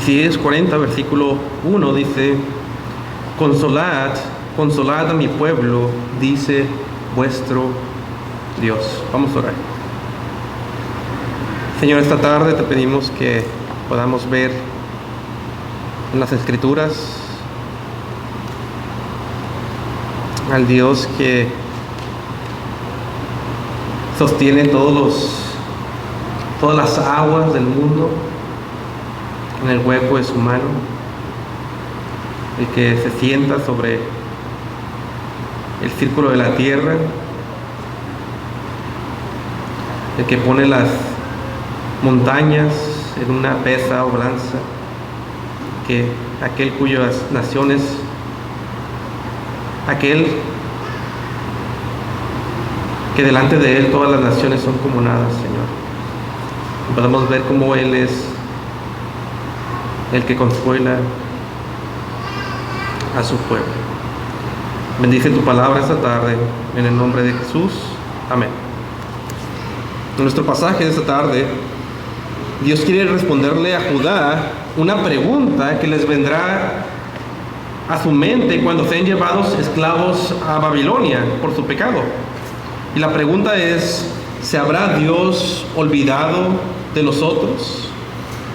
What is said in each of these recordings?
Isaías 40, versículo 1 dice: consolad, consolad a mi pueblo, dice vuestro Dios. Vamos a orar. Señor, esta tarde te pedimos que podamos ver en las Escrituras al Dios que sostiene todas las aguas del mundo en el hueco de su mano, el que se sienta sobre el círculo de la tierra, el que pone las montañas en una pesa o balanza, que aquel cuyas naciones, aquel que delante de él todas las naciones son como nada, Señor. Podemos ver cómo Él es el que consuela a su pueblo. Bendice tu palabra esta tarde, en el nombre de Jesús. Amén. En nuestro pasaje de esta tarde, Dios quiere responderle a Judá una pregunta que les vendrá a su mente cuando sean llevados esclavos a Babilonia por su pecado. Y la pregunta es: ¿se habrá Dios olvidado de nosotros?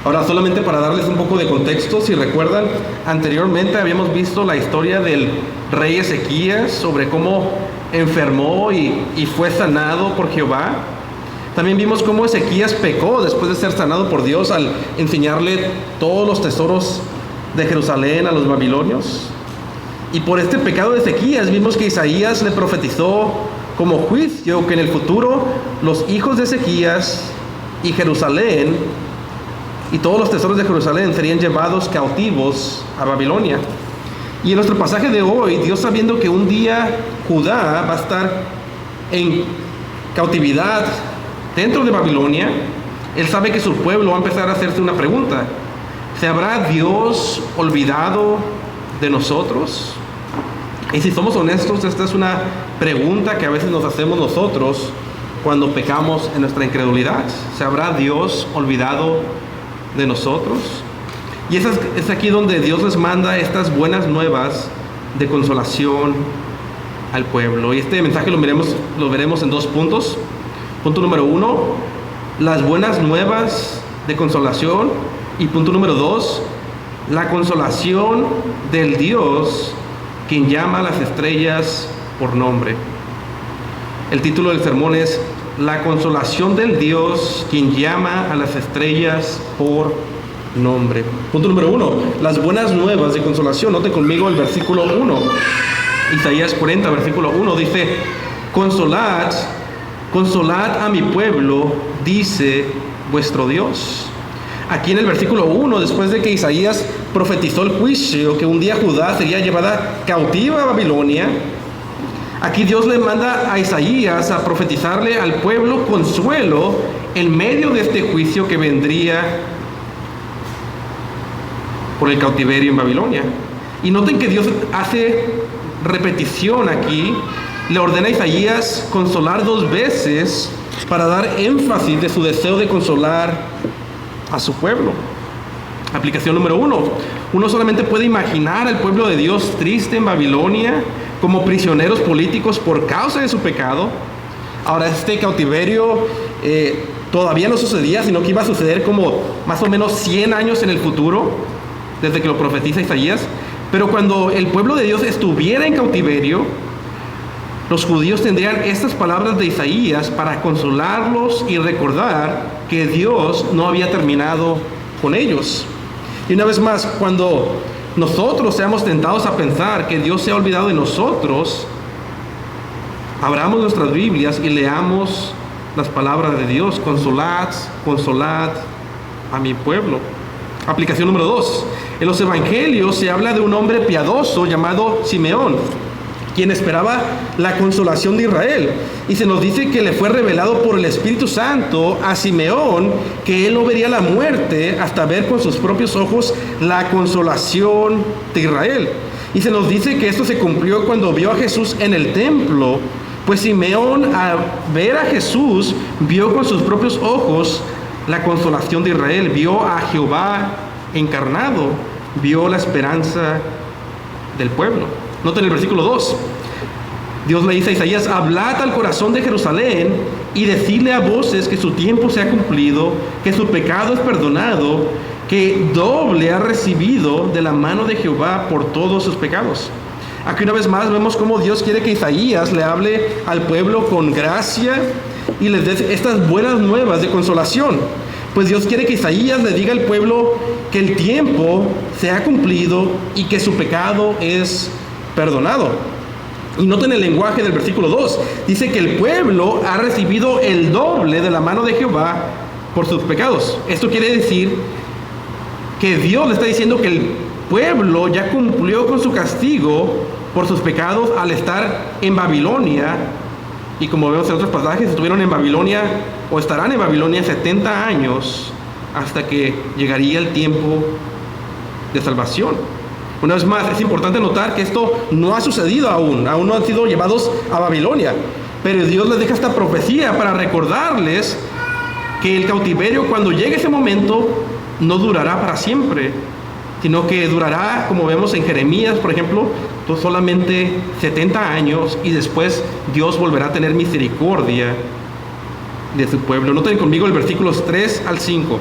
Ahora, solamente para darles un poco de contexto, si recuerdan, anteriormente habíamos visto la historia del rey Ezequías, sobre cómo enfermó y fue sanado por Jehová. También vimos cómo Ezequías pecó después de ser sanado por Dios al enseñarle todos los tesoros de Jerusalén a los babilonios. Y por este pecado de Ezequías vimos que Isaías le profetizó como juicio que en el futuro los hijos de Ezequías y Jerusalén y todos los tesoros de Jerusalén serían llevados cautivos a Babilonia. Y en nuestro pasaje de hoy, Dios, sabiendo que un día Judá va a estar en cautividad dentro de Babilonia, Él sabe que su pueblo va a empezar a hacerse una pregunta: ¿se habrá Dios olvidado de nosotros? Y si somos honestos, esta es una pregunta que a veces nos hacemos nosotros cuando pecamos en nuestra incredulidad. ¿Se habrá Dios olvidado de nosotros? Y es aquí donde Dios les manda estas buenas nuevas de consolación al pueblo. Y este mensaje lo veremos en dos puntos. Punto número 1, las buenas nuevas de consolación. Y punto número 2, la consolación del Dios quien llama a las estrellas por nombre. El título del sermón es: la consolación del Dios quien llama a las estrellas por nombre. Punto número 1, las buenas nuevas de consolación. Note conmigo el versículo 1. Isaías 40, versículo 1 dice: consolad, consolad a mi pueblo, dice vuestro Dios. Aquí en el versículo 1, después de que Isaías profetizó el juicio, que un día Judá sería llevada cautiva a Babilonia, aquí Dios le manda a Isaías a profetizarle al pueblo consuelo en medio de este juicio que vendría por el cautiverio en Babilonia. Y noten que Dios hace repetición aquí. Le ordena a Isaías consolar 2 veces para dar énfasis de su deseo de consolar a su pueblo. Aplicación número 1. Uno solamente puede imaginar al pueblo de Dios triste en Babilonia como prisioneros políticos por causa de su pecado. Ahora, este cautiverio todavía no sucedía, sino que iba a suceder como más o menos 100 años en el futuro, desde que lo profetiza Isaías. Pero cuando el pueblo de Dios estuviera en cautiverio, los judíos tendrían estas palabras de Isaías para consolarlos y recordar que Dios no había terminado con ellos. Y una vez más, cuando nosotros seamos tentados a pensar que Dios se ha olvidado de nosotros, abramos nuestras Biblias y leamos las palabras de Dios: consolad, consolad a mi pueblo. Aplicación número 2. En los evangelios se habla de un hombre piadoso llamado Simeón, quien esperaba la consolación de Israel. Y se nos dice que le fue revelado por el Espíritu Santo a Simeón que él no vería la muerte hasta ver con sus propios ojos la consolación de Israel. Y se nos dice que esto se cumplió cuando vio a Jesús en el templo, pues Simeón, al ver a Jesús, vio con sus propios ojos la consolación de Israel, vio a Jehová encarnado, vio la esperanza del pueblo. Noten el versículo 2. Dios le dice a Isaías: hablad al corazón de Jerusalén y decidle a voces que su tiempo se ha cumplido, que su pecado es perdonado, que doble ha recibido de la mano de Jehová por todos sus pecados. Aquí una vez más vemos cómo Dios quiere que Isaías le hable al pueblo con gracia y les dé estas buenas nuevas de consolación. Pues Dios quiere que Isaías le diga al pueblo que el tiempo se ha cumplido y que su pecado es perdonado. Y noten el lenguaje del versículo 2. Dice que el pueblo ha recibido el doble de la mano de Jehová por sus pecados. Esto quiere decir que Dios le está diciendo que el pueblo ya cumplió con su castigo por sus pecados al estar en Babilonia. Y como vemos en otros pasajes, estuvieron en Babilonia o estarán en Babilonia 70 años hasta que llegaría el tiempo de salvación. Una vez más, es importante notar que esto no ha sucedido aún no han sido llevados a Babilonia, pero Dios les deja esta profecía para recordarles que el cautiverio, cuando llegue ese momento, no durará para siempre, sino que durará, como vemos en Jeremías, por ejemplo, solamente 70 años, y después Dios volverá a tener misericordia de su pueblo. Noten conmigo el versículos 3 al 5.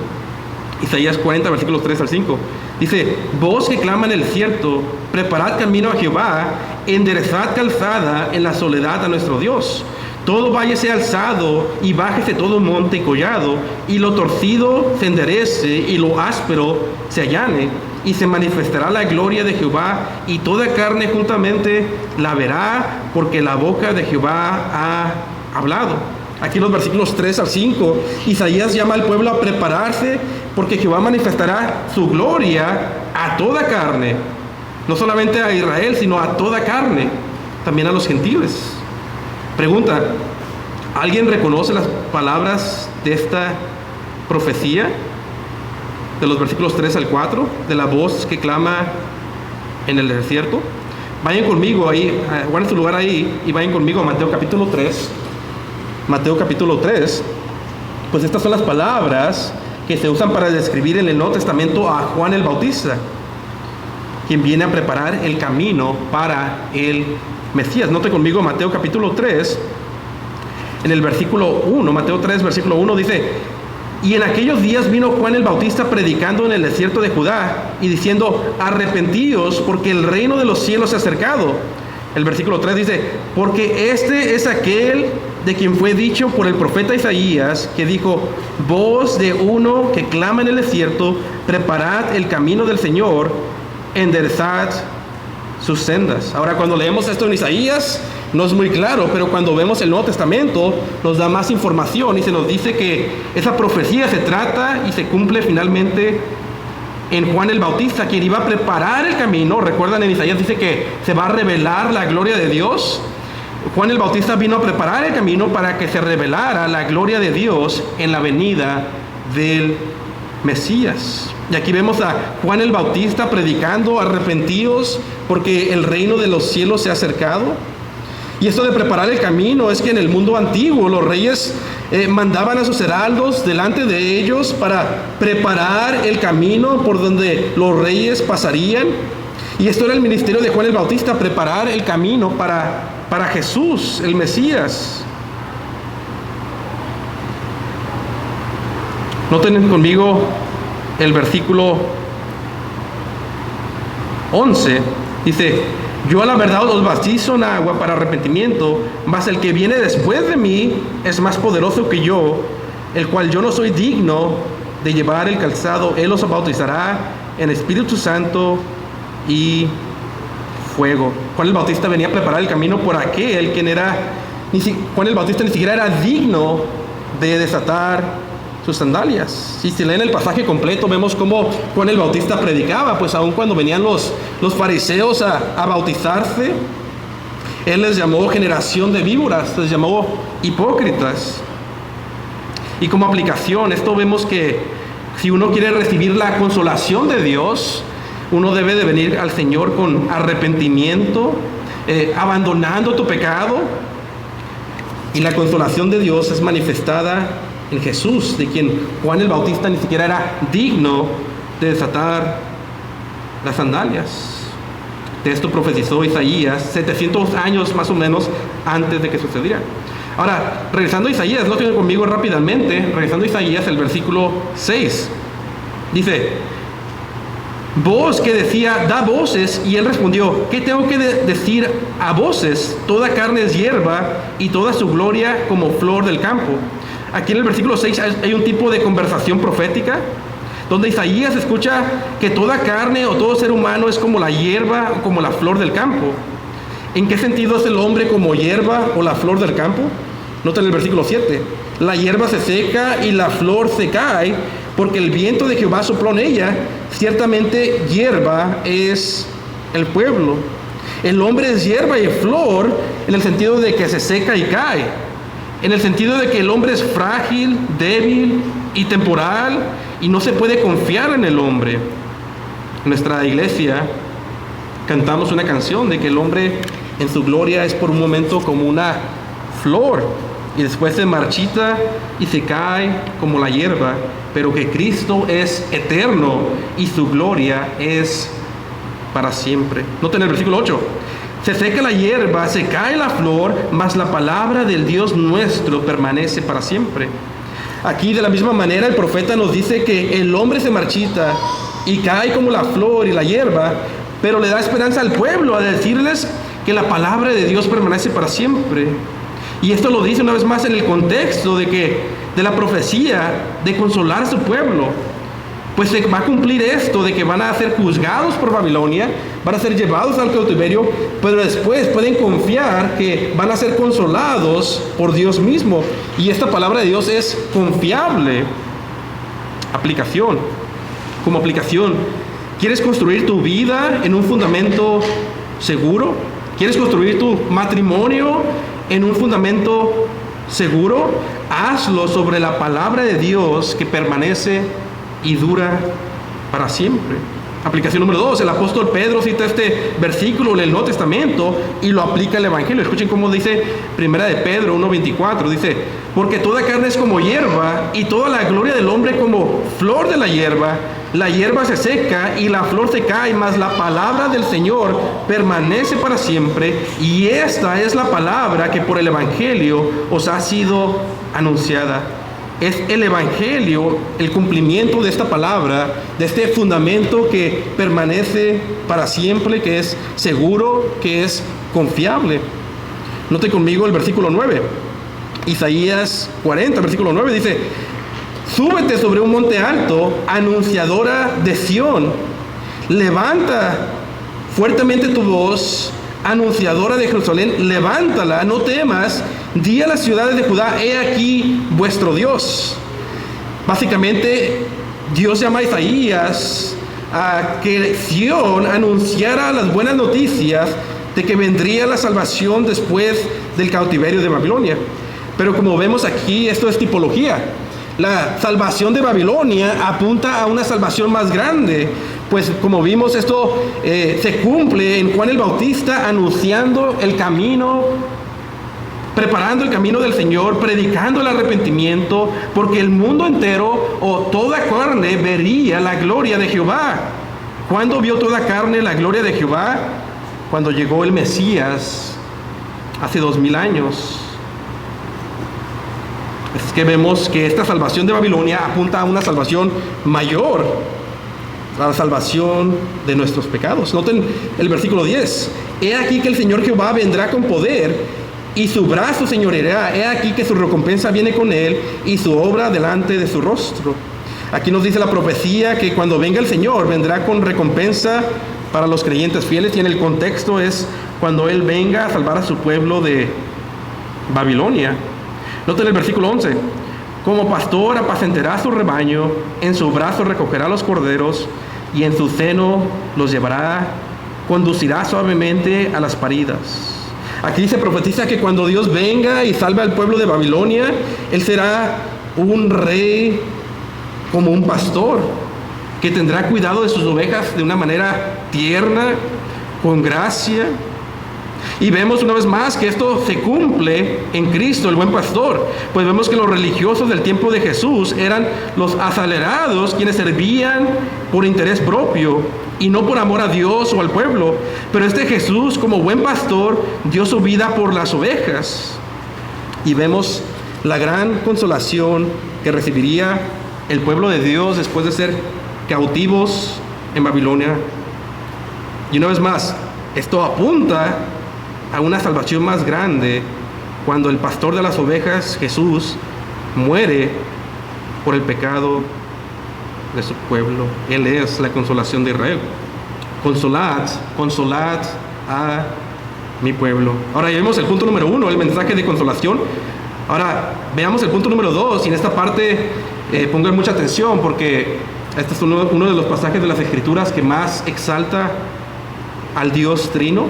Isaías 40, versículos 3 al 5. Dice: voz que clama en el desierto, preparad camino a Jehová, enderezad calzada en la soledad a nuestro Dios. Todo valle sea alzado y bájese todo monte y collado, y lo torcido se enderece y lo áspero se allane, y se manifestará la gloria de Jehová, y toda carne juntamente la verá, porque la boca de Jehová ha hablado. Aquí en los versículos 3 al 5, Isaías llama al pueblo a prepararse, porque Jehová manifestará su gloria a toda carne, no solamente a Israel, sino a toda carne, también a los gentiles. Pregunta: ¿alguien reconoce las palabras de esta profecía? De los versículos 3 al 4, de la voz que clama en el desierto. Vayan conmigo ahí, guarden su lugar ahí y vayan conmigo a Mateo capítulo 3. Mateo capítulo 3, pues estas son las palabras que se usan para describir en el Nuevo Testamento a Juan el Bautista, quien viene a preparar el camino para el Mesías. Note conmigo Mateo capítulo 3, en el versículo 1, Mateo 3, versículo 1 dice: y en aquellos días vino Juan el Bautista predicando en el desierto de Judá y diciendo: arrepentíos, porque el reino de los cielos se ha acercado. El versículo 3 dice: porque este es aquel de quien fue dicho por el profeta Isaías, que dijo: voz de uno que clama en el desierto, preparad el camino del Señor, enderezad sus sendas. Ahora, cuando leemos esto en Isaías, no es muy claro, pero cuando vemos el Nuevo Testamento, nos da más información y se nos dice que esa profecía se trata y se cumple finalmente en Juan el Bautista, quien iba a preparar el camino. Recuerdan, en Isaías dice que se va a revelar la gloria de Dios. Juan el Bautista vino a preparar el camino para que se revelara la gloria de Dios en la venida del Mesías. Y aquí vemos a Juan el Bautista predicando: arrepentíos, porque el reino de los cielos se ha acercado. Y esto de preparar el camino es que en el mundo antiguo los reyes mandaban a sus heraldos delante de ellos para preparar el camino por donde los reyes pasarían. Y esto era el ministerio de Juan el Bautista: preparar el camino para Jesús, el Mesías. Noten conmigo el versículo 11. Dice: yo a la verdad os bautizo en agua para arrepentimiento, mas el que viene después de mí es más poderoso que yo, el cual yo no soy digno de llevar el calzado. Él os bautizará en Espíritu Santo y fuego. Juan el Bautista venía a preparar el camino por aquel quien era, Juan el Bautista ni siquiera era digno de desatar sus sandalias. Si leen el pasaje completo, vemos cómo Juan el Bautista predicaba, pues aun cuando venían los fariseos a bautizarse, él les llamó generación de víboras, les llamó hipócritas. Y como aplicación, esto vemos que si uno quiere recibir la consolación de Dios, uno debe de venir al Señor con arrepentimiento, abandonando tu pecado. Y la consolación de Dios es manifestada en Jesús, de quien Juan el Bautista ni siquiera era digno de desatar las sandalias. De esto profetizó Isaías 700 años más o menos antes de que sucediera. Ahora, regresando a Isaías, lo tienen conmigo rápidamente, regresando a Isaías, el versículo 6. Dice, voz que decía, da voces, y él respondió, ¿qué tengo que decir a voces? Toda carne es hierba y toda su gloria como flor del campo. Aquí en el versículo 6 hay un tipo de conversación profética, donde Isaías escucha que toda carne o todo ser humano es como la hierba o como la flor del campo. ¿En qué sentido es el hombre como hierba o la flor del campo? Nota en el versículo 7. La hierba se seca y la flor se cae, porque el viento de Jehová sopló en ella. Ciertamente hierba es el pueblo. El hombre es hierba y flor en el sentido de que se seca y cae. En el sentido de que el hombre es frágil, débil y temporal, y no se puede confiar en el hombre. En nuestra iglesia cantamos una canción de que el hombre en su gloria es por un momento como una flor, y después se marchita y se cae como la hierba, pero que Cristo es eterno y su gloria es para siempre. Noten el versículo 8. Se seca la hierba, se cae la flor, mas la palabra del Dios nuestro permanece para siempre. Aquí de la misma manera el profeta nos dice que el hombre se marchita y cae como la flor y la hierba, pero le da esperanza al pueblo a decirles que la palabra de Dios permanece para siempre. Y esto lo dice una vez más en el contexto de la profecía de consolar a su pueblo. Pues se va a cumplir esto de que van a ser juzgados por Babilonia, van a ser llevados al cautiverio, pero después pueden confiar que van a ser consolados por Dios mismo. Y esta palabra de Dios es confiable. Aplicación. Como aplicación, ¿quieres construir tu vida en un fundamento seguro? ¿Quieres construir tu matrimonio en un fundamento seguro? Hazlo sobre la palabra de Dios que permanece y dura para siempre. Aplicación número 2, el apóstol Pedro cita este versículo en el Nuevo Testamento y lo aplica al Evangelio. Escuchen cómo dice Primera de Pedro 1:24, dice, porque toda carne es como hierba y toda la gloria del hombre como flor de la hierba se seca y la flor se cae, mas la palabra del Señor permanece para siempre, y esta es la palabra que por el Evangelio os ha sido anunciada. Es el Evangelio el cumplimiento de esta palabra, de este fundamento que permanece para siempre, que es seguro, que es confiable. Note conmigo el versículo 9. Isaías 40, versículo 9 dice, súbete sobre un monte alto, anunciadora de Sión. Levanta fuertemente tu voz, anunciadora de Jerusalén, levántala, no temas. Di a las ciudades de Judá, he aquí vuestro Dios. Básicamente, Dios llama a Isaías a que Sión anunciara las buenas noticias de que vendría la salvación después del cautiverio de Babilonia. Pero como vemos aquí, esto es tipología. La salvación de Babilonia apunta a una salvación más grande, pues como vimos esto se cumple en Juan el Bautista anunciando el camino, preparando el camino del Señor, predicando el arrepentimiento, porque el mundo entero o toda carne vería la gloria de Jehová. ¿Cuándo vio toda carne la gloria de Jehová? Cuando llegó el Mesías hace 2000 años. Es que vemos que esta salvación de Babilonia apunta a una salvación mayor, a la salvación de nuestros pecados. Noten el versículo 10. He aquí que el Señor Jehová vendrá con poder y su brazo señoreará. He aquí que su recompensa viene con él y su obra delante de su rostro. Aquí nos dice la profecía que cuando venga el Señor vendrá con recompensa para los creyentes fieles, y en el contexto es cuando Él venga a salvar a su pueblo de Babilonia. Noten el versículo 11. Como pastor apacentará su rebaño, en su brazo recogerá los corderos y en su seno los llevará, conducirá suavemente a las paridas. Aquí se profetiza que cuando Dios venga y salve al pueblo de Babilonia, Él será un rey como un pastor, que tendrá cuidado de sus ovejas de una manera tierna, con gracia, Y vemos una vez más que esto se cumple en Cristo, el buen pastor. Pues vemos que los religiosos del tiempo de Jesús eran los acelerados, quienes servían por interés propio y no por amor a Dios o al pueblo. Pero este Jesús, como buen pastor, dio su vida por las ovejas. Y vemos la gran consolación que recibiría el pueblo de Dios después de ser cautivos en Babilonia. Y una vez más, esto apunta a una salvación más grande cuando el pastor de las ovejas, Jesús, muere por el pecado de su pueblo. Él es la consolación de Israel. Consolad a mi pueblo. Ahora ya vimos el punto número 1, el mensaje de consolación. Ahora veamos el punto número 2, y en esta parte pongan mucha atención, porque este es uno de los pasajes de las Escrituras que más exalta al Dios Trino.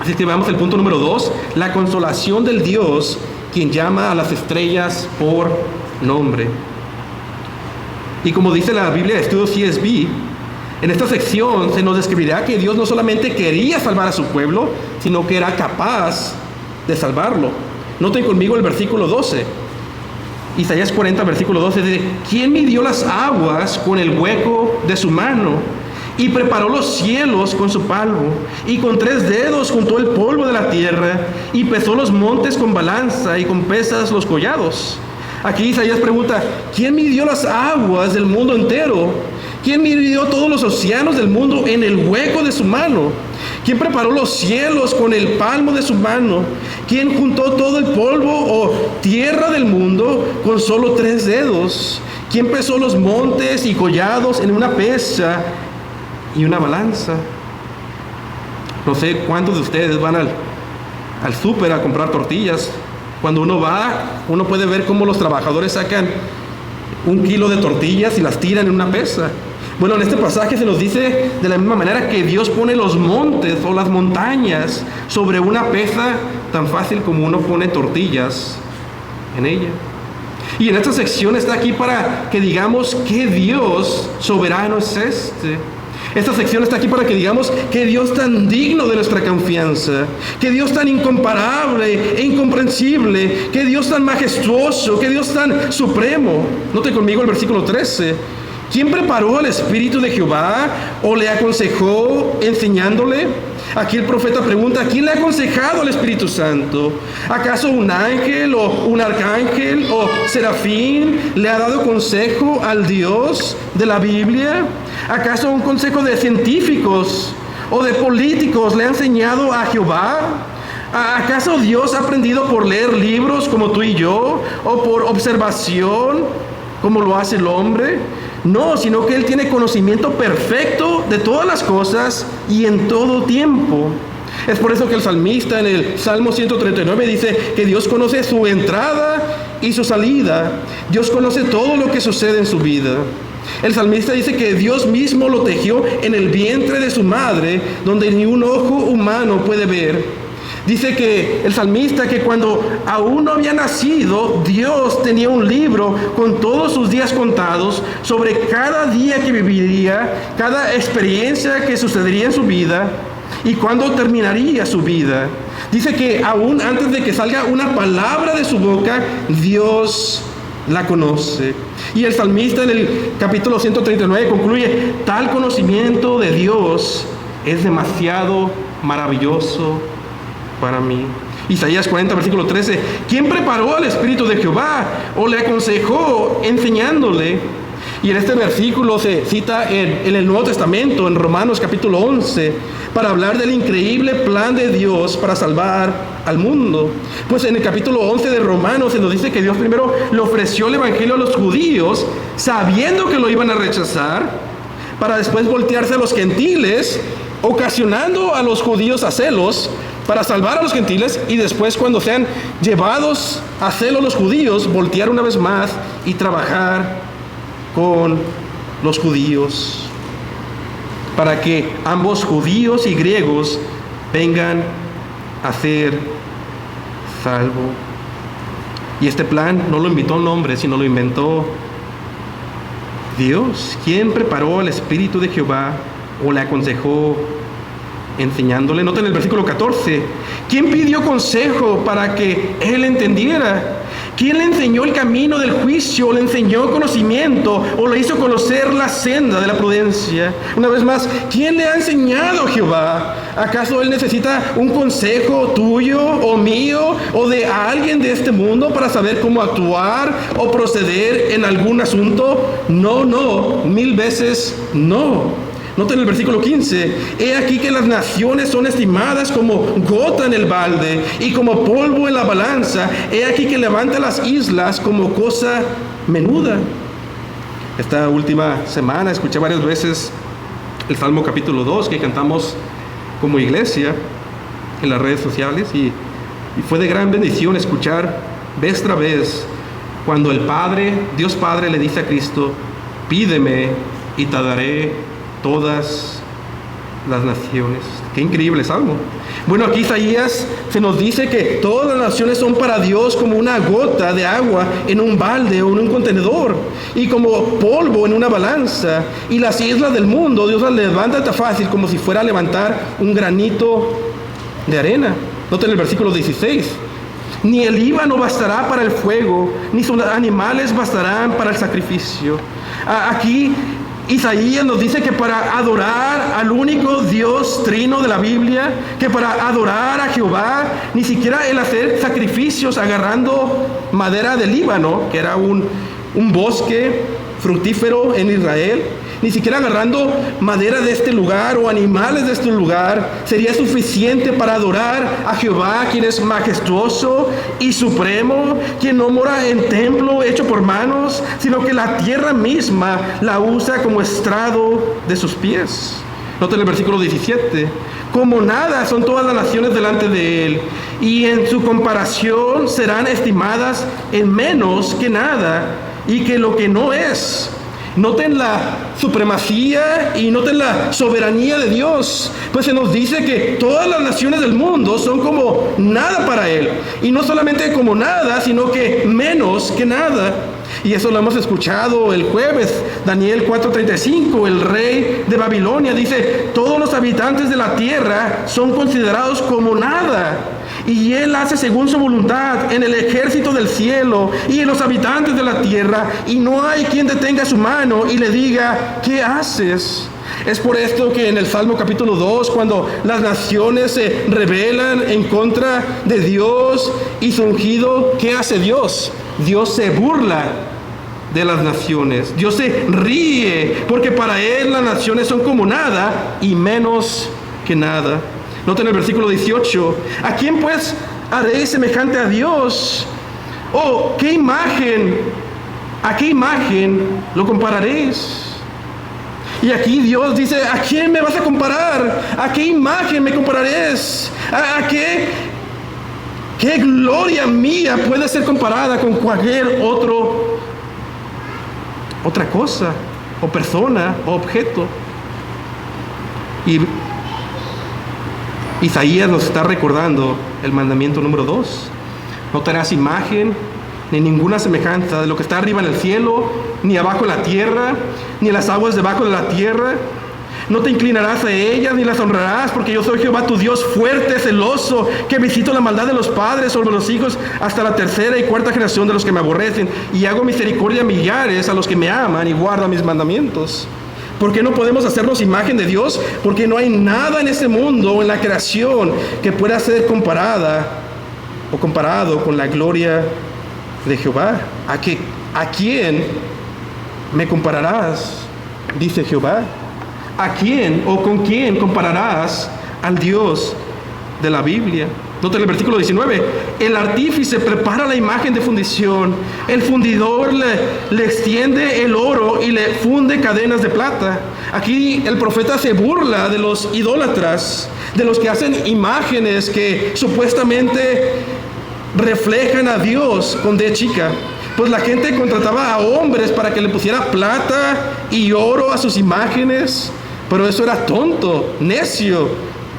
Así que veamos el punto número 2, la consolación del Dios quien llama a las estrellas por nombre. Y como dice la Biblia de Estudio CSB, en esta sección se nos describirá que Dios no solamente quería salvar a su pueblo, sino que era capaz de salvarlo. Noten conmigo el versículo 12. Isaías 40, versículo 12 dice: ¿Quién midió las aguas con el hueco de su mano? Y preparó los cielos con su palmo, y con 3 dedos juntó el polvo de la tierra, y pesó los montes con balanza, y con pesas los collados. Aquí Isaías pregunta: ¿quién midió las aguas del mundo entero? ¿Quién midió todos los océanos del mundo en el hueco de su mano? ¿Quién preparó los cielos con el palmo de su mano? ¿Quién juntó todo el polvo o tierra del mundo con solo 3 dedos? ¿Quién pesó los montes y collados en una pesa y una balanza? No sé cuántos de ustedes van al súper a comprar tortillas. Cuando uno va, uno puede ver cómo los trabajadores sacan 1 kilo de tortillas y las tiran en una pesa. Bueno, en este pasaje se nos dice de la misma manera que Dios pone los montes o las montañas sobre una pesa tan fácil como uno pone tortillas en ella. Y en esta sección está aquí para que digamos qué Dios soberano es este. Esta sección está aquí para que digamos qué Dios tan digno de nuestra confianza, qué Dios tan incomparable e incomprensible, qué Dios tan majestuoso, qué Dios tan supremo. Note conmigo el versículo 13. ¿Quién preparó al Espíritu de Jehová o le aconsejó enseñándole? Aquí el profeta pregunta: ¿quién le ha aconsejado al Espíritu Santo? ¿Acaso un ángel o un arcángel o serafín le ha dado consejo al Dios de la Biblia? ¿Acaso un consejo de científicos o de políticos le ha enseñado a Jehová? ¿Acaso Dios ha aprendido por leer libros como tú y yo o por observación como lo hace el hombre? No, sino que Él tiene conocimiento perfecto de todas las cosas y en todo tiempo. Es por eso que el salmista en el Salmo 139 dice que Dios conoce su entrada y su salida. Dios conoce todo lo que sucede en su vida. El salmista dice que Dios mismo lo tejió en el vientre de su madre, donde ni un ojo humano puede ver. Dice que el salmista que cuando aún no había nacido, Dios tenía un libro con todos sus días contados sobre cada día que viviría, cada experiencia que sucedería en su vida y cuándo terminaría su vida. Dice que aún antes de que salga una palabra de su boca, Dios la conoce. Y el salmista en el capítulo 139 concluye: tal conocimiento de Dios es demasiado maravilloso para mí. Isaías 40, versículo 13. ¿Quién preparó al Espíritu de Jehová o le aconsejó enseñándole? Y en este versículo se cita en el Nuevo Testamento, en Romanos capítulo 11, para hablar del increíble plan de Dios para salvar al mundo. Pues en el capítulo 11 de Romanos se nos dice que Dios primero le ofreció el Evangelio a los judíos, sabiendo que lo iban a rechazar, para después voltearse a los gentiles, ocasionando a los judíos a celos, para salvar a los gentiles, y después, cuando sean llevados a celo los judíos, voltear una vez más y trabajar con los judíos, para que ambos judíos y griegos vengan a ser salvos. Y este plan no lo inventó un hombre, sino lo inventó Dios. ¿Quién preparó al Espíritu de Jehová o le aconsejó enseñándole. Noten el versículo 14. ¿Quién pidió consejo para que él entendiera? ¿Quién le enseñó el camino del juicio, o le enseñó conocimiento, o le hizo conocer la senda de la prudencia? Una vez más, ¿quién le ha enseñado a Jehová? ¿Acaso él necesita un consejo tuyo o mío o de alguien de este mundo para saber cómo actuar o proceder en algún asunto? No, 1000 veces no. Noten el versículo 15. He aquí que las naciones son estimadas como gota en el balde y como polvo en la balanza. He aquí que levanta las islas como cosa menuda. Esta última semana escuché varias veces el Salmo capítulo 2 que cantamos como iglesia en las redes sociales y fue de gran bendición escuchar vez tras vez cuando el Padre, Dios Padre, le dice a Cristo: pídeme y te daré todas las naciones. Qué increíble salmo. Bueno, aquí Isaías se nos dice que todas las naciones son para Dios como una gota de agua en un balde o en un contenedor, y como polvo en una balanza, y las islas del mundo Dios las levanta tan fácil como si fuera a levantar un granito de arena. Noten el versículo 16. Ni el Líbano bastará para el fuego, ni sus animales bastarán para el sacrificio. Aquí Isaías nos dice que para adorar al único Dios trino de la Biblia, que para adorar a Jehová, ni siquiera el hacer sacrificios agarrando madera del Líbano, que era un bosque fructífero en Israel, ni siquiera agarrando madera de este lugar o animales de este lugar sería suficiente para adorar a Jehová, quien es majestuoso y supremo, quien no mora en templo hecho por manos, sino que la tierra misma la usa como estrado de sus pies. Noten el versículo 17. Como nada son todas las naciones delante de él, y en su comparación serán estimadas en menos que nada, y que lo que no es. Noten la supremacía y noten la soberanía de Dios, pues se nos dice que todas las naciones del mundo son como nada para Él, y no solamente como nada, sino que menos que nada. Y eso lo hemos escuchado el jueves. Daniel 4:35, el rey de Babilonia dice: todos los habitantes de la tierra son considerados como nada, y él hace según su voluntad en el ejército del cielo y en los habitantes de la tierra, y no hay quien detenga su mano y le diga: ¿qué haces? Es por esto que en el Salmo capítulo 2, cuando las naciones se rebelan en contra de Dios y su ungido, ¿qué hace Dios? Dios se burla de las naciones. Dios se ríe, porque para Él las naciones son como nada y menos que nada. Noten el versículo 18. ¿A quién pues haréis semejante a Dios? ¿O qué imagen? ¿A qué imagen lo compararéis? Y aquí Dios dice: ¿a quién me vas a comparar? ¿A qué imagen me compararéis? ¿A qué gloria mía puede ser comparada con cualquier otra cosa, o persona, o objeto? Y Isaías nos está recordando el mandamiento número 2. No te harás imagen ni ninguna semejanza de lo que está arriba en el cielo, ni abajo en la tierra, ni en las aguas debajo de la tierra. No te inclinarás a ellas ni las honrarás, porque yo soy Jehová tu Dios fuerte, celoso, que visito la maldad de los padres sobre los hijos hasta la tercera y cuarta generación de los que me aborrecen, y hago misericordia a millares a los que me aman y guardan mis mandamientos. ¿Por qué no podemos hacernos imagen de Dios? Porque no hay nada en este mundo o en la creación que pueda ser comparado con la gloria de Jehová. ¿A quién me compararás? Dice Jehová. ¿A quién o con quién compararás al Dios de la Biblia? Noten el versículo 19. El artífice prepara la imagen de fundición. El fundidor le extiende el oro y le funde cadenas de plata. Aquí el profeta se burla de los idólatras, de los que hacen imágenes que supuestamente reflejan a Dios con D chica. Pues la gente contrataba a hombres para que le pusiera plata y oro a sus imágenes. Pero eso era tonto, necio,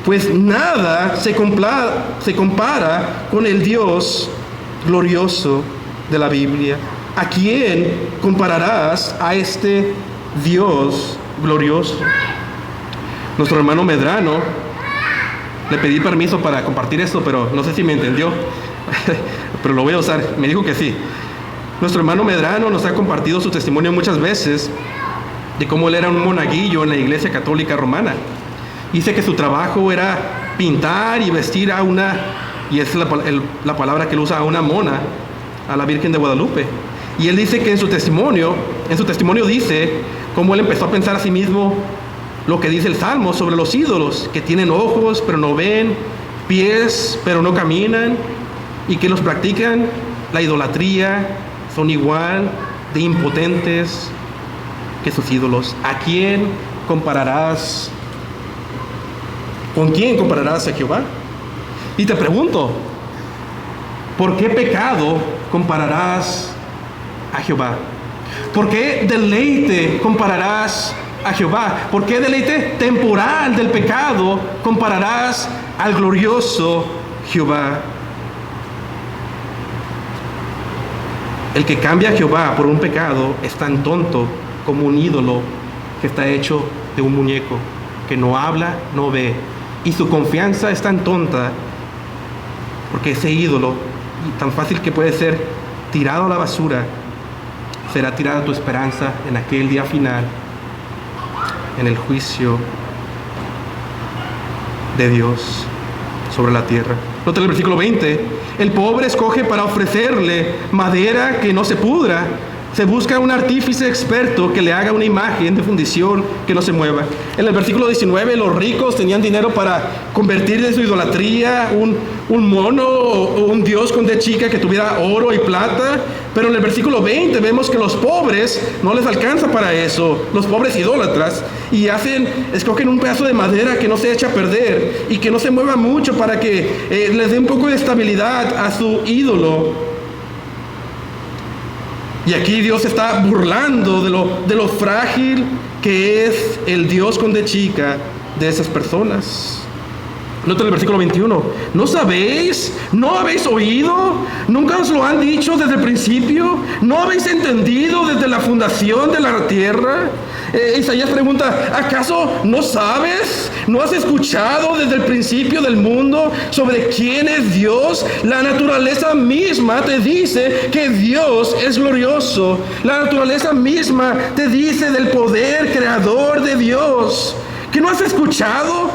pues nada se compara con el Dios glorioso de la Biblia. ¿A quién compararás a este Dios glorioso? Nuestro hermano Medrano Le pedí permiso para compartir esto, pero no sé si me entendió. Pero lo voy a usar. Me dijo que sí. Nuestro hermano Medrano nos ha compartido su testimonio muchas veces de cómo él era un monaguillo en la Iglesia Católica Romana. Dice que su trabajo era pintar y vestir a una, y es la palabra que él usa, a una mona, a la Virgen de Guadalupe. Y él dice que en su testimonio dice cómo él empezó a pensar a sí mismo lo que dice el Salmo sobre los ídolos, que tienen ojos pero no ven, pies pero no caminan, y que los practican la idolatría, son igual de impotentes que sus ídolos. ¿A quién compararás? ¿Con quién compararás a Jehová? Y te pregunto, ¿por qué pecado compararás a Jehová? ¿Por qué deleite compararás a Jehová? ¿Por qué deleite temporal del pecado compararás al glorioso Jehová? El que cambia a Jehová por un pecado es tan tonto como un ídolo que está hecho de un muñeco, que no habla, no ve. Y su confianza es tan tonta porque ese ídolo, tan fácil que puede ser tirado a la basura, será tirada tu esperanza en aquel día final, en el juicio de Dios sobre la tierra. Nota el versículo 20. El pobre escoge para ofrecerle madera que no se pudra. Se busca un artífice experto que le haga una imagen de fundición que no se mueva. En el versículo 19, los ricos tenían dinero para convertir de su idolatría un mono o un dios con D chica que tuviera oro y plata. Pero en el versículo 20 vemos que los pobres no les alcanza para eso, los pobres idólatras, y escogen un pedazo de madera que no se echa a perder y que no se mueva mucho para que les dé un poco de estabilidad a su ídolo. Y aquí Dios está burlando de lo frágil que es el Dios con D chica de esas personas. Nota el versículo 21. ¿No sabéis? ¿No habéis oído? ¿Nunca os lo han dicho desde el principio? ¿No habéis entendido desde la fundación de la tierra? Isaías pregunta, ¿acaso no sabes? ¿No has escuchado desde el principio del mundo sobre quién es Dios? La naturaleza misma te dice que Dios es glorioso. La naturaleza misma te dice del poder creador de Dios. ¿Que no has escuchado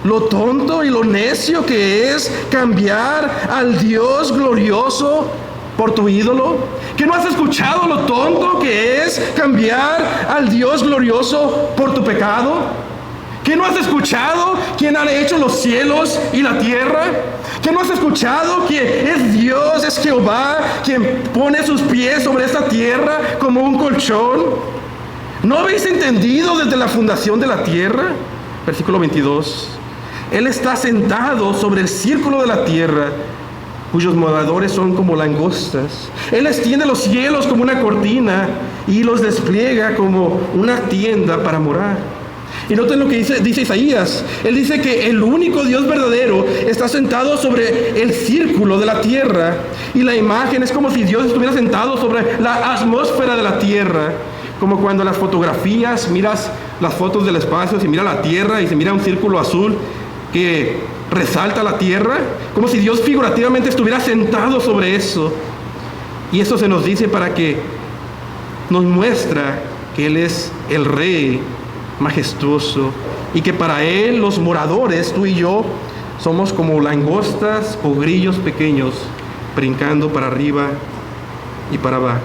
lo tonto y lo necio que es cambiar al Dios glorioso por tu ídolo? ¿Que no has escuchado lo tonto que es cambiar al Dios glorioso por tu pecado? ¿Que no has escuchado quién ha hecho los cielos y la tierra? ¿Que no has escuchado que es Dios, es Jehová, quien pone sus pies sobre esta tierra como un colchón? ¿No habéis entendido desde la fundación de la tierra? Versículo 22. Él está sentado sobre el círculo de la tierra, cuyos moradores son como langostas. Él extiende los cielos como una cortina y los despliega como una tienda para morar. Y noten lo que dice Isaías. Él dice que el único Dios verdadero está sentado sobre el círculo de la tierra. Y la imagen es como si Dios estuviera sentado sobre la atmósfera de la tierra. Como cuando en las fotografías miras las fotos del espacio, se mira la tierra y se mira un círculo azul que resalta la tierra, como si Dios figurativamente estuviera sentado sobre eso. Y eso se nos dice para que nos muestra que Él es el Rey majestuoso y que para Él los moradores, tú y yo, somos como langostas o grillos pequeños brincando para arriba y para abajo.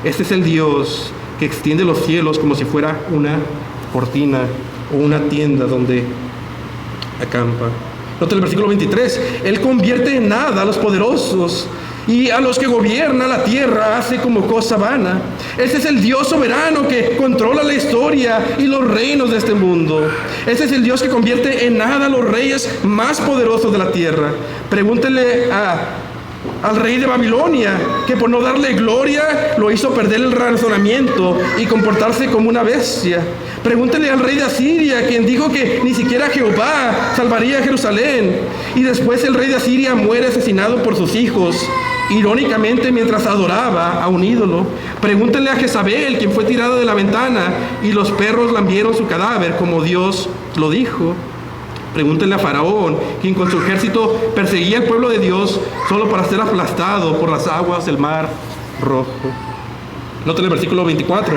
Este es el Dios que extiende los cielos como si fuera una cortina o una tienda donde acampa. Nota el versículo 23. Él convierte en nada a los poderosos y a los que gobiernan la tierra hace como cosa vana. Ese es el Dios soberano que controla la historia y los reinos de este mundo. Ese es el Dios que convierte en nada a los reyes más poderosos de la tierra. Pregúntele al rey de Babilonia, que por no darle gloria lo hizo perder el razonamiento y comportarse como una bestia. Pregúntele al rey de Asiria, quien dijo que ni siquiera Jehová salvaría a Jerusalén. Y después el rey de Asiria muere asesinado por sus hijos, irónicamente mientras adoraba a un ídolo. Pregúntele a Jezabel, quien fue tirada de la ventana y los perros lambieron su cadáver como Dios lo dijo. Pregúntenle a Faraón, quien con su ejército perseguía al pueblo de Dios solo para ser aplastado por las aguas del Mar Rojo. Noten el versículo 24.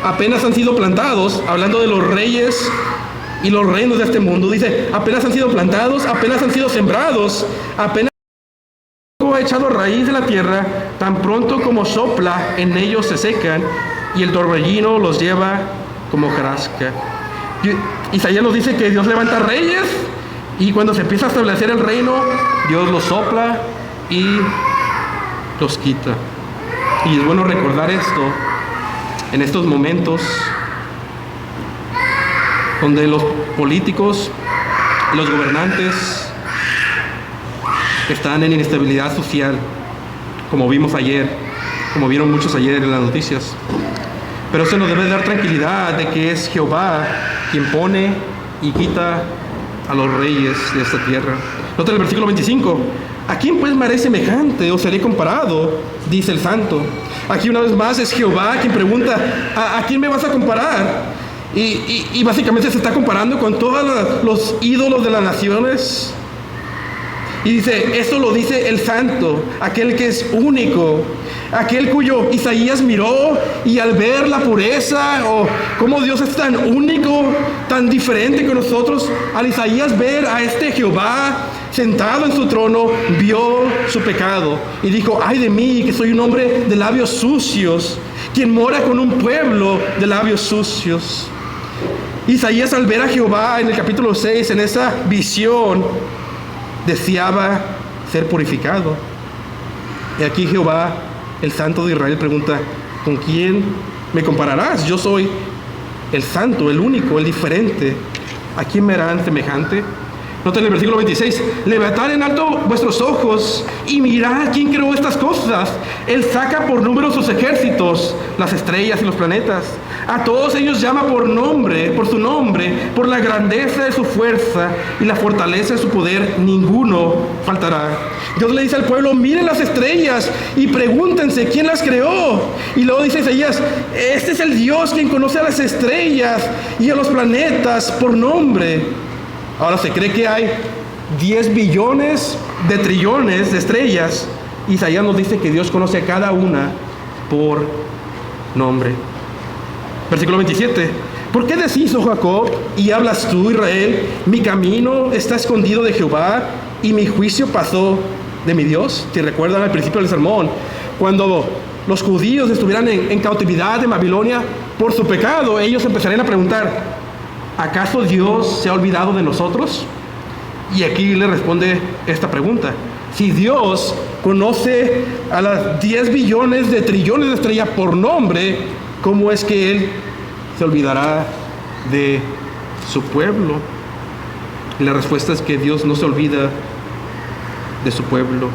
Apenas han sido plantados, hablando de los reyes y los reinos de este mundo. Dice, apenas han sido plantados, apenas han sido sembrados, apenas ha echado raíz de la tierra, tan pronto como sopla, en ellos se secan, y el torbellino los lleva como hojarasca. Isaías nos dice que Dios levanta reyes, y cuando se empieza a establecer el reino, Dios los sopla y los quita. Y es bueno recordar esto en estos momentos donde los políticos, los gobernantes están en inestabilidad social, como vimos ayer, como vieron muchos ayer en las noticias. Pero eso nos debe dar tranquilidad de que es Jehová quien pone y quita a los reyes de esta tierra. Nota el versículo 25. ¿A quién pues me haré semejante o seré comparado? Dice el santo. Aquí una vez más es Jehová quien pregunta, ¿a quién me vas a comparar? Y básicamente se está comparando con todos los ídolos de las naciones. Y dice, eso lo dice el santo, aquel que es único, aquel cuyo Isaías miró y al ver la pureza o cómo Dios es tan único, tan diferente que nosotros, al Isaías ver a este Jehová sentado en su trono, vio su pecado y dijo, ay de mí, que soy un hombre de labios sucios, quien mora con un pueblo de labios sucios. Isaías, al ver a Jehová en el capítulo 6, en esa visión, deseaba ser purificado. Y aquí Jehová, el Santo de Israel, pregunta, ¿con quién me compararás? Yo soy el Santo, el único, el diferente. ¿A quién me harán semejante? Noten el versículo 26. Levantad en alto vuestros ojos y mirad quién creó estas cosas. Él saca por número sus ejércitos, las estrellas y los planetas. A todos ellos llama por nombre, por su nombre, por la grandeza de su fuerza y la fortaleza de su poder, ninguno faltará. Dios le dice al pueblo, miren las estrellas y pregúntense quién las creó. Y luego dice Isaías, este es el Dios quien conoce a las estrellas y a los planetas por nombre. Ahora se cree que hay 10 billones de trillones de estrellas. Isaías nos dice que Dios conoce a cada una por nombre. Versículo 27. ¿Por qué decís, oh Jacob, y hablas tú, Israel? Mi camino está escondido de Jehová y mi juicio pasó de mi Dios. Si recuerdan al principio del sermón, cuando los judíos estuvieran en cautividad en Babilonia por su pecado, ellos empezarían a preguntar, ¿acaso Dios se ha olvidado de nosotros? Y aquí le responde esta pregunta. Si Dios conoce a las 10 billones de trillones de estrellas por nombre, ¿cómo es que Él se olvidará de su pueblo? Y la respuesta es que Dios no se olvida de su pueblo.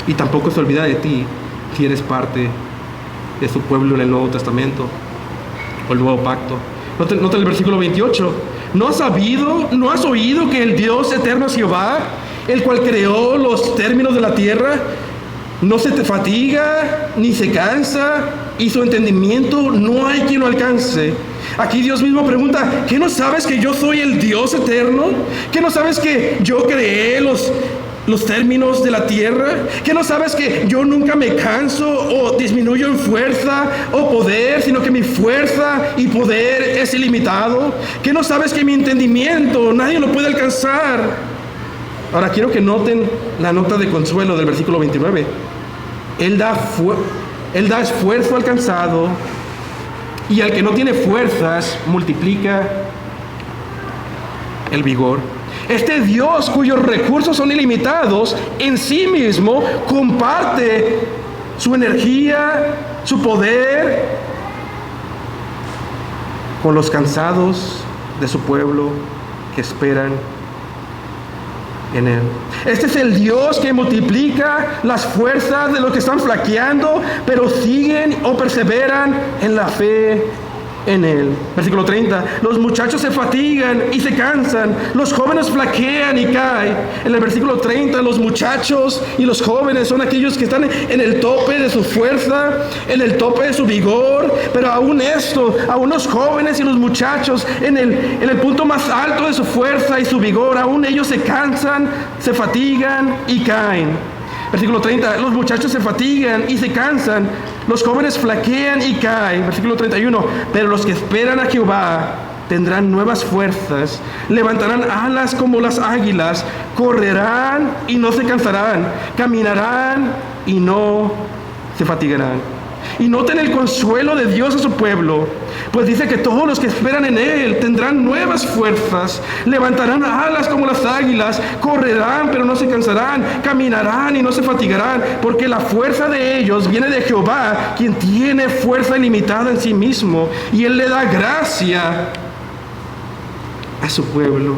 Y tampoco se olvida de ti si eres parte de su pueblo en el Nuevo Testamento o el Nuevo Pacto. Nota el versículo 28. ¿No has sabido, no has oído que el Dios eterno es Jehová, el cual creó los términos de la tierra? No se te fatiga, ni se cansa, y su entendimiento no hay quien lo alcance. Aquí Dios mismo pregunta, ¿qué no sabes que yo soy el Dios eterno? ¿Qué no sabes que yo creé los términos de la tierra? ¿Que no sabes que yo nunca me canso o disminuyo en fuerza o poder, sino que mi fuerza y poder es ilimitado? ¿Que no sabes que mi entendimiento nadie lo puede alcanzar? Ahora quiero que noten la nota de consuelo del versículo 29. Él da esfuerzo alcanzado, y al que no tiene fuerzas multiplica el vigor. Este Dios, cuyos recursos son ilimitados, en sí mismo comparte su energía, su poder con los cansados de su pueblo que esperan en Él. Este es el Dios que multiplica las fuerzas de los que están flaqueando, pero siguen o perseveran en la fe en Él. Versículo 30, los muchachos se fatigan y se cansan, los jóvenes flaquean y caen. En el versículo 30, los muchachos y los jóvenes son aquellos que están en el tope de su fuerza, en el tope de su vigor, pero aún los jóvenes y los muchachos en el punto más alto de su fuerza y su vigor, aún ellos se cansan, se fatigan y caen. Versículo 30, los muchachos se fatigan y se cansan, los jóvenes flaquean y caen. Versículo 31, pero los que esperan a Jehová tendrán nuevas fuerzas, levantarán alas como las águilas, correrán y no se cansarán, caminarán y no se fatigarán. Y noten el consuelo de Dios a su pueblo, pues dice que todos los que esperan en Él tendrán nuevas fuerzas, levantarán alas como las águilas, correrán pero no se cansarán, caminarán y no se fatigarán, porque la fuerza de ellos viene de Jehová, quien tiene fuerza ilimitada en sí mismo, y Él le da gracia a su pueblo.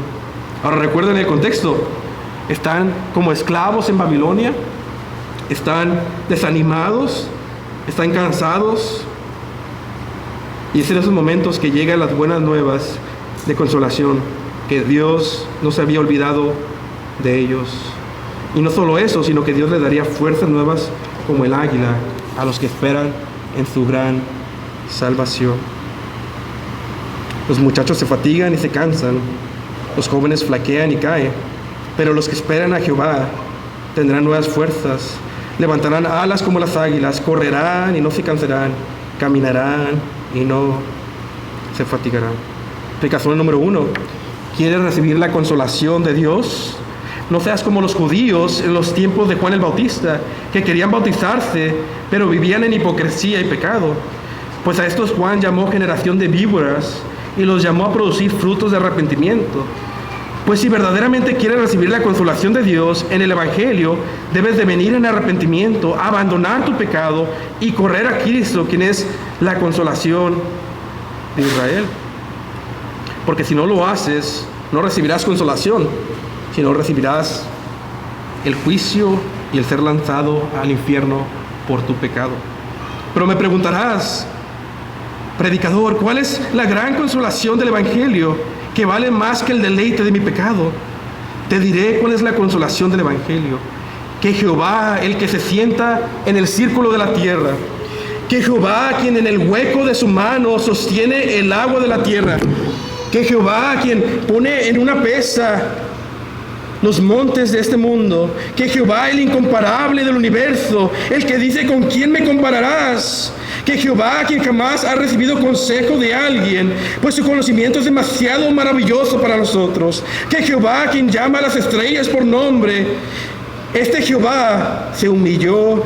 Ahora recuerden el contexto, están como esclavos en Babilonia, están desanimados, están cansados, y es en esos momentos que llegan las buenas nuevas de consolación, que Dios no se había olvidado de ellos. Y no solo eso, sino que Dios les daría fuerzas nuevas como el águila a los que esperan en su gran salvación. Los muchachos se fatigan y se cansan, los jóvenes flaquean y caen, pero los que esperan a Jehová tendrán nuevas fuerzas, levantarán alas como las águilas, correrán y no se cansarán, caminarán y no se fatigarán. Explicación número 1. ¿Quieres recibir la consolación de Dios? No seas como los judíos en los tiempos de Juan el Bautista, que querían bautizarse, pero vivían en hipocresía y pecado. Pues a estos Juan llamó generación de víboras y los llamó a producir frutos de arrepentimiento. Pues si verdaderamente quieres recibir la consolación de Dios en el Evangelio, debes de venir en arrepentimiento, abandonar tu pecado y correr a Cristo, quien es la consolación de Israel. Porque si no lo haces, no recibirás consolación, sino recibirás el juicio y el ser lanzado al infierno por tu pecado. Pero me preguntarás, predicador, ¿cuál es la gran consolación del Evangelio que vale más que el deleite de mi pecado? Te diré cuál es la consolación del Evangelio: que Jehová, el que se sienta en el círculo de la tierra, que Jehová, quien en el hueco de su mano sostiene el agua de la tierra, que Jehová, quien pone en una pesa los montes de este mundo, que Jehová, el incomparable del universo, el que dice: ¿con quién me compararás? Que Jehová, quien jamás ha recibido consejo de alguien, pues su conocimiento es demasiado maravilloso para nosotros. Que Jehová, quien llama a las estrellas por nombre, este Jehová se humilló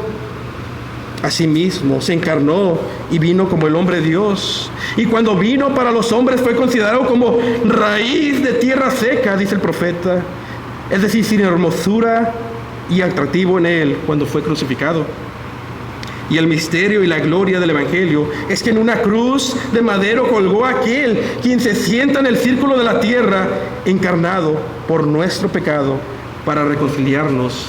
a sí mismo, se encarnó y vino como el hombre Dios. Y cuando vino para los hombres fue considerado como raíz de tierra seca, dice el profeta, es decir, sin hermosura y atractivo en él cuando fue crucificado. Y el misterio y la gloria del Evangelio es que en una cruz de madero colgó aquel quien se sienta en el círculo de la tierra, encarnado por nuestro pecado, para reconciliarnos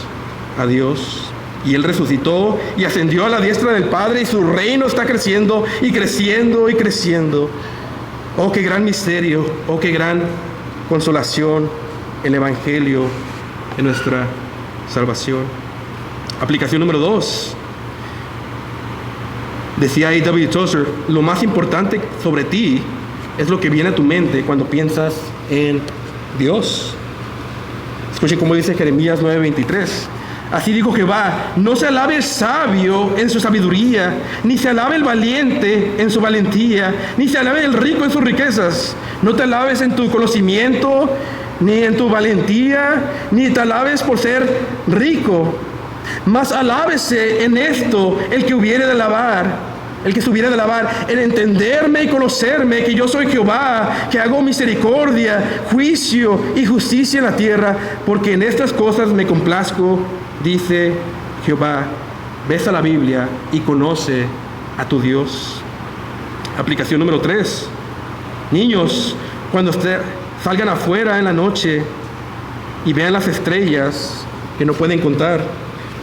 a Dios. Y Él resucitó y ascendió a la diestra del Padre, y su reino está creciendo y creciendo y creciendo. Oh, qué gran misterio, oh, qué gran consolación el Evangelio en nuestra salvación. Aplicación número 2. Decía A.W. Tozer, lo más importante sobre ti es lo que viene a tu mente cuando piensas en Dios. Escuchen cómo dice Jeremías 9:23. Así dijo Jehová: no se alabe el sabio en su sabiduría, ni se alabe el valiente en su valentía, ni se alabe el rico en sus riquezas. No te alabes en tu conocimiento, ni en tu valentía, ni te alabes por ser rico. Mas alábese en esto el que hubiere de alabar, el que estuviera de alabar, en entenderme y conocerme, que yo soy Jehová, que hago misericordia, juicio y justicia en la tierra, porque en estas cosas me complazco, dice Jehová. Ves a la Biblia y conoce a tu Dios. Aplicación número 3. Niños, cuando salgan afuera en la noche y vean las estrellas que no pueden contar,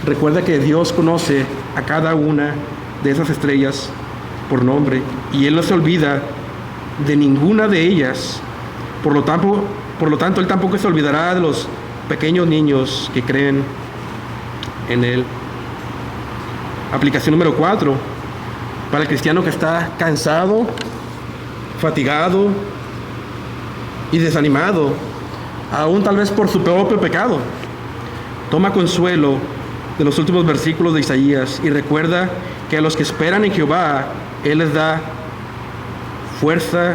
recuerda que Dios conoce a cada una de esas estrellas por nombre, y Él no se olvida de ninguna de ellas. Por lo tanto, Él tampoco se olvidará de los pequeños niños que creen en Él. Aplicación número 4. Para el cristiano que está cansado, fatigado y desanimado, aún tal vez por su propio pecado, toma consuelo de los últimos versículos de Isaías y recuerda que a los que esperan en Jehová, Él les da fuerza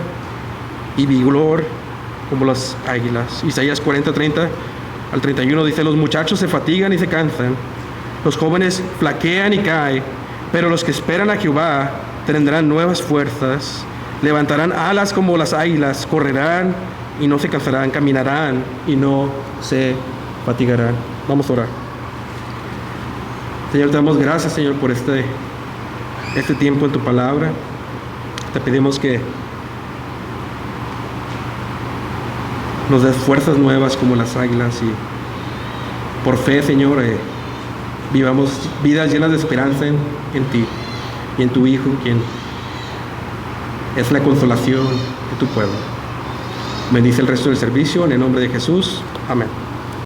y vigor como las águilas. Isaías 40:30 al 31 dice: los muchachos se fatigan y se cansan, los jóvenes flaquean y caen, pero los que esperan a Jehová tendrán nuevas fuerzas, levantarán alas como las águilas, correrán y no se cansarán, caminarán y no se fatigarán. Vamos a orar. Señor, te damos gracias, Señor, por este tiempo en tu palabra. Te pedimos que nos des fuerzas nuevas como las águilas y por fe, Señor, vivamos vidas llenas de esperanza en ti y en tu Hijo, quien es la consolación de tu pueblo. Bendice el resto del servicio en el nombre de Jesús. Amén.